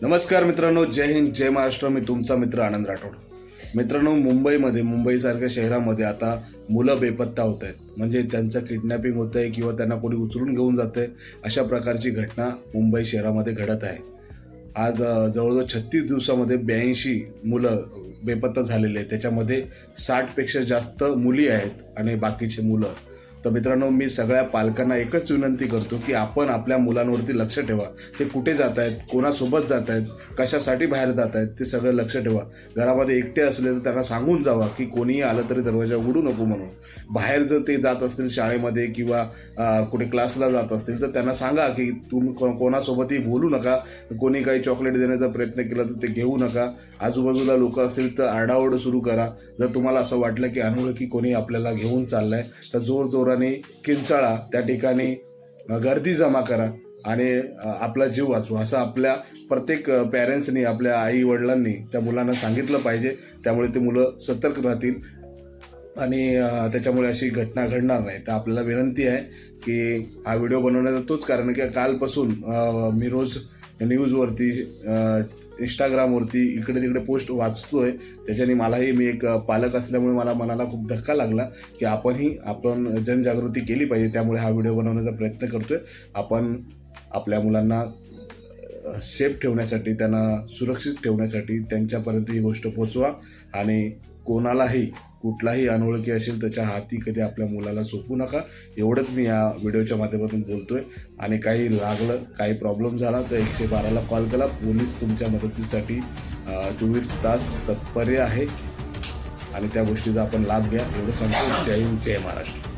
नमस्कार मित्रांनो, जय हिंद, जय महाराष्ट्र. मी तुमचा मित्र आनंद राठोड. मित्रांनो, मुंबईसारख्या शहरामध्ये आता मुलं बेपत्ता होत आहेत. म्हणजे त्यांचं किडनॅपिंग होत आहे किंवा त्यांना कोणी उचलून घेऊन जात आहे. अशा प्रकारची घटना मुंबई शहरामध्ये घडत आहे. आज जवळजवळ 36 दिवसामध्ये 82 मुलं बेपत्ता झालेले आहेत. त्याच्यामध्ये 60पेक्षा जास्त मुली आहेत आणि बाकीचे मुलं. तर मित्रांनो, मी सगळ्या पालकांना एकच विनंती करतो की आपण आपल्या मुलांवरती लक्ष ठेवा. ते कुठे जात आहेत, कोणासोबत जात आहेत, कशासाठी बाहेर जात आहेत, ते सगळं लक्ष ठेवा. घरामध्ये एकटे असले तर त्यांना सांगून जावा की कोणीही आलं तरी दरवाजा उघडू नको म्हणून. बाहेर जर ते जात असतील शाळेमध्ये किंवा कुठे क्लासला जात असतील तर त्यांना सांगा की तुम्ही कोणासोबतही बोलू नका. कोणी काही चॉकलेट देण्याचा प्रयत्न केला तर ते घेऊ नका. आजूबाजूला लोक असतील तर आरडाओरड सुरू करा. जर तुम्हाला असं वाटलं की अनोळखी कोणी आपल्याला घेऊन चाललंय तर जोरजोराने किंचाळा, त्या ठिकाणी गर्दी जमा करा आणि आपला जीव वाचवा. असं आपल्या प्रत्येक पॅरेंट्सनी, आपल्या आई वडिलांनी त्या मुलांना सांगितलं पाहिजे. त्यामुळे ते मुलं सतर्क राहतील आणि त्याच्यामुळे अशी घटना घडणार नाही. तर आपल्याला विनंती आहे की हा व्हिडिओ बनवण्याचं तोच कारण की कालपासून मी रोज न्यूजवरती, इंस्टाग्रामवरती इकडे तिकडे पोस्ट वाचतोय. त्याच्याने मलाही, मी एक पालक असल्यामुळे मला मनाला खूप धक्का लागला की आपण जनजागृती केली पाहिजे. त्यामुळे हा व्हिडिओ बनवण्याचा प्रयत्न करतोय. आपण आपल्या मुलांना सेफ ठेवण्यासाठी, त्यांना सुरक्षित ठेवण्यासाठी त्यांच्यापर्यंत ही गोष्ट पोचवा आणि कुठलाही अनोळखी असेल त्याच्या हाती कधी आपल्या मुलाला सोपू नका. एवढंच मी या व्हिडिओच्या माध्यमातून बोलतोय. आणि काही लागलं, काही प्रॉब्लेम झाला तर 112ला कॉल करा. पोलीस तुमच्या मदतीसाठी 24 तास तत्पर आहे आणि त्या गोष्टीचा आपण लाभ घ्या. एवढं सांगतो. जय हिंद, जय महाराष्ट्र.